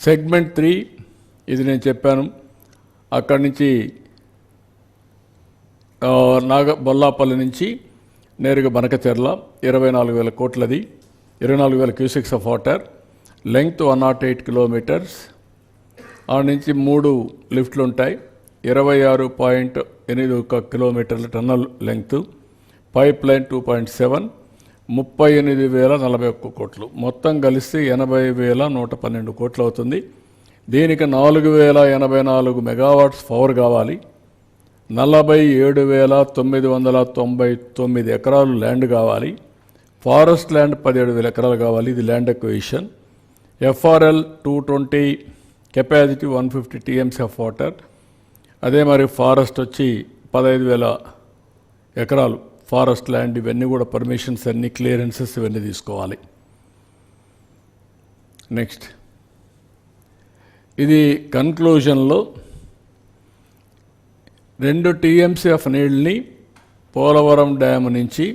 Segment 3 ఇది నేను చెప్పాను. అక్కడి నుంచి బొల్లాపల్లి నుంచి నేరుగా Banakacherla 24,000 కోట్లది, 24,000 cusecs of water, length 108 kilometres. ఆ నుంచి 3 లిఫ్ట్లు ఉంటాయి, 26.81 కిలోమీటర్ల టన్నల్ లెంగ్త్, పైప్ లైన్ 2.7, 38,041 కోట్లు. మొత్తం కలిస్తే 80,112 కోట్లు అవుతుంది. దీనికి 4,084 మెగావాట్స్ పవర్ కావాలి, 47,999 ఎకరాలు ల్యాండ్ కావాలి, ఫారెస్ట్ ల్యాండ్ 17,000 ఎకరాలు కావాలి. ఇది land acquisition. FRL 220, capacity 150 TMC of water. అదే మరి ఫారెస్ట్ వచ్చి 15,000 ఎకరాలు ఫారెస్ట్ ల్యాండ్. ఇవన్నీ కూడా పర్మిషన్స్ అన్ని, క్లియరెన్సెస్ ఇవన్నీ తీసుకోవాలి. నెక్స్ట్, ఇది కన్క్లూజన్లో 2 TMC ఆఫ్ నీళ్ళని పోలవరం డ్యామ్ నుంచి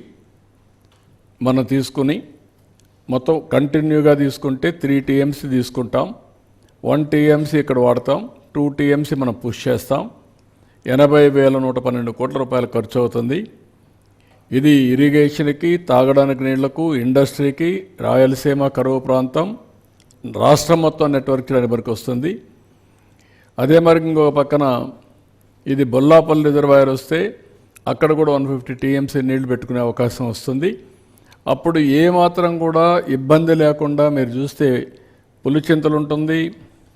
మనం తీసుకుని మొత్తం కంటిన్యూగా తీసుకుంటే 3 TMC తీసుకుంటాం. 1 TMC ఇక్కడ వాడతాం, 2 TMC మనం పుష్ చేస్తాం. 80,112 కోట్ల రూపాయలు ఖర్చు అవుతుంది. ఇది ఇరిగేషన్కి, తాగడానికి నీళ్లకు, ఇండస్ట్రీకి, రాయలసీమ కరువు ప్రాంతం, రాష్ట్రం మొత్తం నెట్వర్క్ చేయడానికి వరకు వస్తుంది. అదే మరి ఇంకొక పక్కన ఇది బొల్లాపల్లి రిజర్వాయర్ వస్తే అక్కడ కూడా 150 TMC నీళ్లు పెట్టుకునే అవకాశం వస్తుంది. అప్పుడు ఏమాత్రం కూడా ఇబ్బంది లేకుండా మీరు చూస్తే పులిచింతలు ఉంటుంది,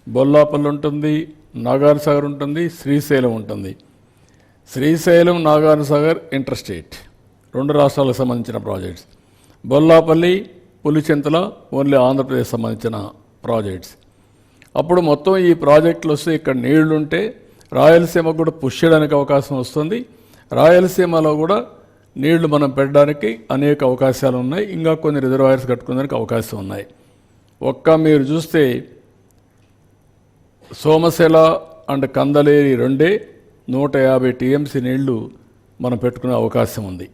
బొల్లాపల్లి ఉంటుంది, నాగార్జున సాగర్ ఉంటుంది, శ్రీశైలం ఉంటుంది. శ్రీశైలం, నాగార్జున సాగర్ ఇంటర్ స్టేట్, 2 రాష్ట్రాలకు సంబంధించిన ప్రాజెక్ట్స్. బొల్లాపల్లి, పులిచింతల ఓన్లీ ఆంధ్రప్రదేశ్ సంబంధించిన ప్రాజెక్ట్స్. అప్పుడు మొత్తం ఈ ప్రాజెక్టులు వస్తే ఇక్కడ నీళ్లుంటే రాయలసీమకు కూడా పుష్ చేయడానికి అవకాశం వస్తుంది. రాయలసీమలో కూడా నీళ్లు మనం పెట్టడానికి అనేక అవకాశాలు ఉన్నాయి. ఇంకా కొన్ని రిజర్వాయర్స్ కట్టుకోవడానికి అవకాశం ఉన్నాయి. మీరు చూస్తే సోమశిల అండ్ కందలేరి 2 150 TMC నీళ్లు మనం పెట్టుకునే అవకాశం ఉంది.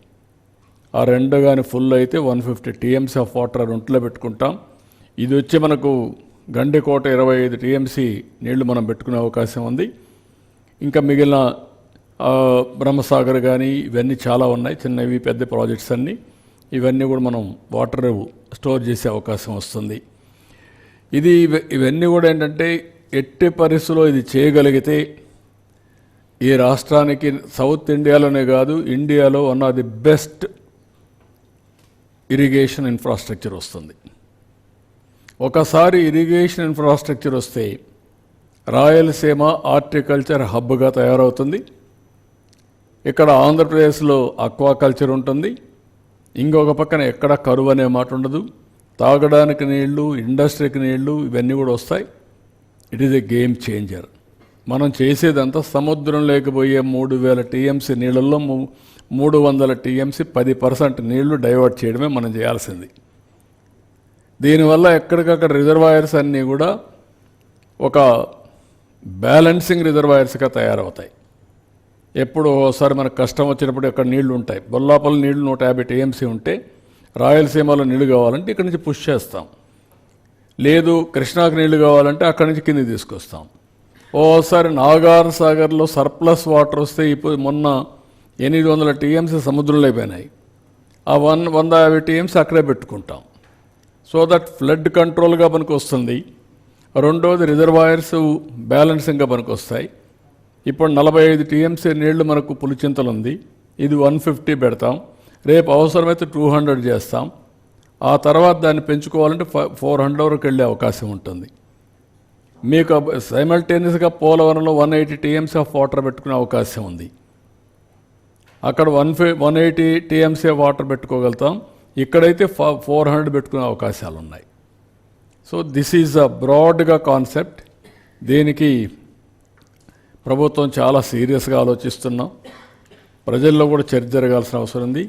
ఆ 2 కానీ ఫుల్ అయితే 150 TMC ఆఫ్ వాటర్ ఒంట్లో పెట్టుకుంటాం. ఇది వచ్చి మనకు గండికోట 25 TMC నీళ్లు మనం పెట్టుకునే అవకాశం ఉంది. ఇంకా మిగిలిన బ్రహ్మసాగర్ కానీ ఇవన్నీ చాలా ఉన్నాయి, చిన్నవి పెద్ద ప్రాజెక్ట్స్ అన్నీ. ఇవన్నీ కూడా మనం వాటర్ స్టోర్ చేసే అవకాశం వస్తుంది. ఇవన్నీ కూడా ఏంటంటే ఎట్టి పరిస్థితుల్లో ఇది చేయగలిగితే ఈ రాష్ట్రానికి సౌత్ ఇండియాలోనే కాదు, ఇండియాలో one of the best irrigation infrastructure వస్తుంది. ఒకసారి ఇరిగేషన్ ఇన్ఫ్రాస్ట్రక్చర్ వస్తే రాయలసీమ హార్టికల్చర్ హబ్గా తయారవుతుంది. ఇక్కడ ఆంధ్రప్రదేశ్లో అక్వాకల్చర్ ఉంటుంది. ఇంకొక పక్కన ఎక్కడ కరువు అనే మాట ఉండదు. తాగడానికి నీళ్లు, ఇండస్ట్రీకి నీళ్లు ఇవన్నీ కూడా వస్తాయి. It is a game changer. మనం చేసేదంతా సముద్రం లేకపోయే 3,000 TMC నీళ్ళల్లో 300 TMC 10% నీళ్లు డైవర్ట్ చేయడమే మనం చేయాల్సింది. దీనివల్ల ఎక్కడికక్కడ రిజర్వాయర్స్ అన్నీ కూడా ఒక బ్యాలెన్సింగ్ రిజర్వాయర్స్గా తయారవుతాయి. ఎప్పుడు ఒకసారి మనకు కష్టం వచ్చినప్పుడు అక్కడ నీళ్లు ఉంటాయి. బొల్లాపల్లి నీళ్లు 150 TMC ఉంటే రాయలసీమలో నీళ్లు కావాలంటే ఇక్కడి నుంచి పుష్ చేస్తాం. లేదు కృష్ణాకు నీళ్లు కావాలంటే అక్కడి నుంచి కిందికి తీసుకొస్తాం. ఓసారి నాగార్జున సాగర్లో సర్ప్లస్ వాటర్ వస్తే ఇప్పుడు మొన్న 800 TMC సముద్రంలో అయిపోయినాయి. ఆ 150 TMC అక్కడే పెట్టుకుంటాం. సో దట్ ఫ్లడ్ కంట్రోల్గా మనకు వస్తుంది. రెండోది రిజర్వాయర్స్ బ్యాలెన్సింగ్గా మనకు వస్తాయి. ఇప్పుడు 45 TMC నీళ్లు మనకు పులిచింతలు ఉంది, ఇది 150 పెడతాం. రేపు అవసరమైతే 200 చేస్తాం. ఆ తర్వాత దాన్ని పెంచుకోవాలంటే 400 వరకు వెళ్ళే అవకాశం ఉంటుంది. మీకు సైమల్టేనియస్గా పోలవరంలో 180 TMC ఆఫ్ వాటర్ పెట్టుకునే అవకాశం ఉంది. అక్కడ 180 TMC వాటర్ పెట్టుకోగలుగుతాం. ఇక్కడైతే 400 పెట్టుకునే అవకాశాలు ఉన్నాయి. సో దిస్ ఈజ్ అ బ్రాడ్గా కాన్సెప్ట్. దీనికి ప్రభుత్వం చాలా సీరియస్గా ఆలోచిస్తున్నాం. ప్రజల్లో కూడా చర్చ జరగాల్సిన అవసరం ఉంది.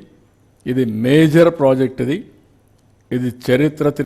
ఇది మేజర్ ప్రాజెక్ట్. ఇది చరిత్ర